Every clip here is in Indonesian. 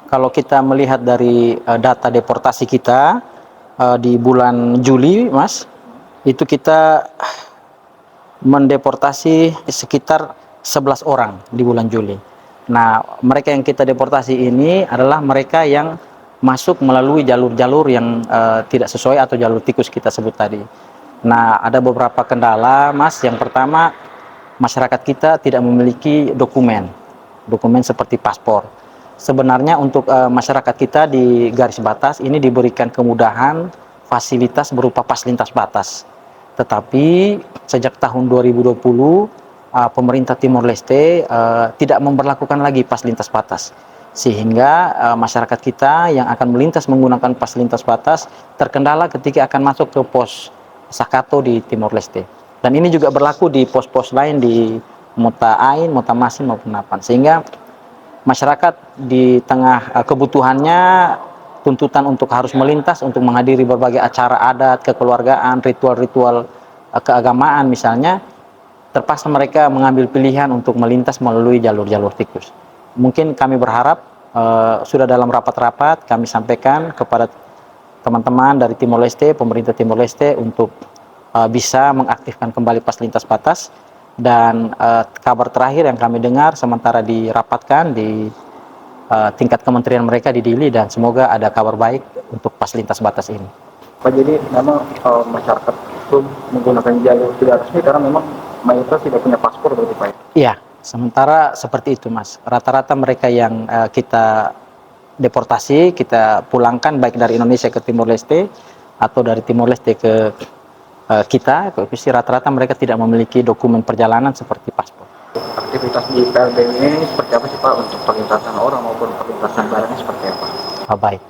Kalau kita melihat dari data deportasi kita di bulan Juli, Mas, itu kita mendeportasi sekitar 11 orang di bulan Juli. Nah, mereka yang kita deportasi ini adalah mereka yang masuk melalui jalur-jalur yang tidak sesuai atau jalur tikus kita sebut tadi. Nah, ada beberapa kendala, Mas. Yang pertama, masyarakat kita tidak memiliki dokumen seperti paspor. Sebenarnya untuk masyarakat kita di garis batas ini diberikan kemudahan fasilitas berupa pas lintas batas. Tetapi sejak tahun 2020 pemerintah Timor Leste tidak memberlakukan lagi pas lintas batas, sehingga masyarakat kita yang akan melintas menggunakan pas lintas batas terkendala ketika akan masuk ke pos Sakato di Timor Leste. Dan ini juga berlaku di pos-pos lain di Mota Ain, Mota Masin maupun Napan, sehingga masyarakat di tengah kebutuhannya, tuntutan untuk harus melintas untuk menghadiri berbagai acara adat, kekeluargaan, ritual-ritual keagamaan misalnya, terpaksa mereka mengambil pilihan untuk melintas melalui jalur-jalur tikus. Mungkin kami berharap sudah dalam rapat-rapat kami sampaikan kepada teman-teman dari Timor Leste, pemerintah Timor Leste untuk bisa mengaktifkan kembali pas lintas batas. Dan kabar terakhir yang kami dengar sementara dirapatkan di tingkat kementerian mereka di Dili, dan semoga ada kabar baik untuk pas lintas batas ini. Pak, jadi memang masyarakat itu menggunakan jalur tidak resmi karena memang mayoritas tidak punya paspor berarti Pak? Iya, sementara seperti itu Mas. Rata-rata mereka yang kita deportasi, kita pulangkan baik dari Indonesia ke Timor Leste atau dari Timor Leste ke kita, rata-rata mereka tidak memiliki dokumen perjalanan seperti paspor. Aktivitas di PLBN ini seperti apa sih Pak, untuk perlintasan orang maupun perlintasan barangnya seperti apa? Baik,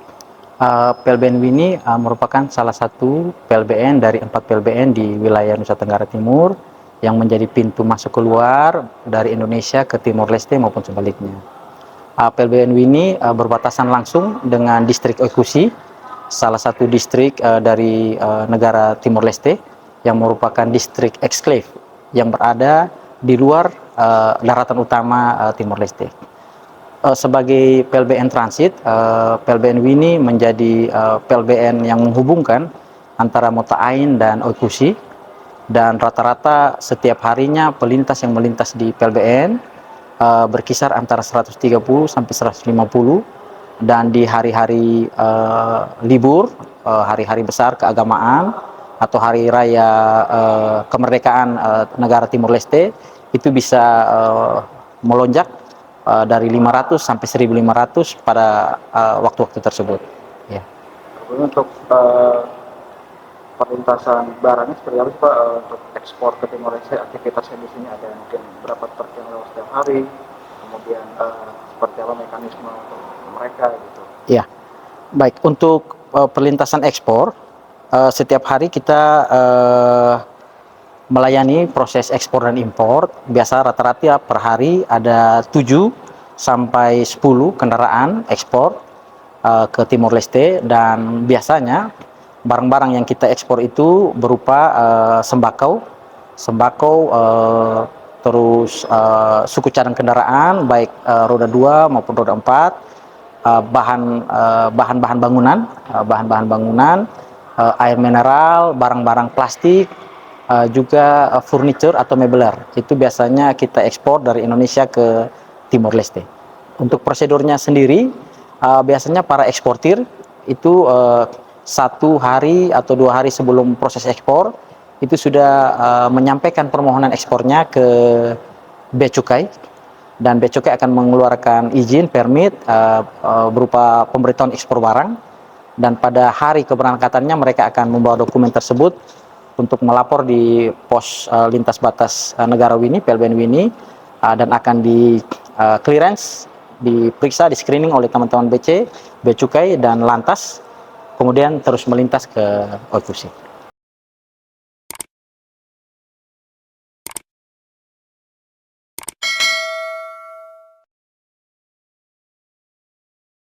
PLBN Wini merupakan salah satu PLBN dari 4 PLBN di wilayah Nusa Tenggara Timur yang menjadi pintu masuk keluar dari Indonesia ke Timor Leste maupun sebaliknya. PLBN Wini berbatasan langsung dengan distrik Oikusi, salah satu distrik dari negara Timor Leste yang merupakan distrik eksklave yang berada di luar daratan utama Timor Leste. Sebagai PLBN transit, PLBN Wini menjadi PLBN yang menghubungkan antara Mota Ain dan Oikusi, dan rata-rata setiap harinya pelintas yang melintas di PLBN berkisar antara 130 sampai 150, dan di hari-hari libur, hari-hari besar keagamaan atau hari raya kemerdekaan negara Timor Leste itu bisa melonjak dari 500 sampai 1.500 pada waktu-waktu tersebut. Ya. Untuk perlintasan barangnya seperti apa sih Pak, untuk ekspor ke Timor Leste, aktivitasnya di sini ada mungkin berapa truk yang lewat setiap hari, kemudian seperti apa mekanisme untuk mereka gitu. Ya, baik, untuk perlintasan ekspor setiap hari kita melayani proses ekspor dan impor. Biasa rata-rata per hari ada 7 sampai 10 kendaraan ekspor ke Timor Leste, dan biasanya barang-barang yang kita ekspor itu berupa sembako, terus suku cadang kendaraan baik roda 2 maupun roda 4, bahan-bahan bangunan, air mineral, barang-barang plastik, juga furniture atau mebeler. Itu biasanya kita ekspor dari Indonesia ke Timor Leste. Untuk prosedurnya sendiri, biasanya para eksportir itu 1 hari atau 2 hari sebelum proses ekspor itu sudah menyampaikan permohonan ekspornya ke Bea Cukai, dan Bea Cukai akan mengeluarkan izin permit berupa pemberitahuan ekspor barang, dan pada hari keberangkatannya mereka akan membawa dokumen tersebut untuk melapor di pos lintas batas negara Wini, PLBN Wini, dan akan di clearance, diperiksa, di screening oleh teman-teman BC, Bea Cukai dan Lantas, kemudian terus melintas ke Oikusi.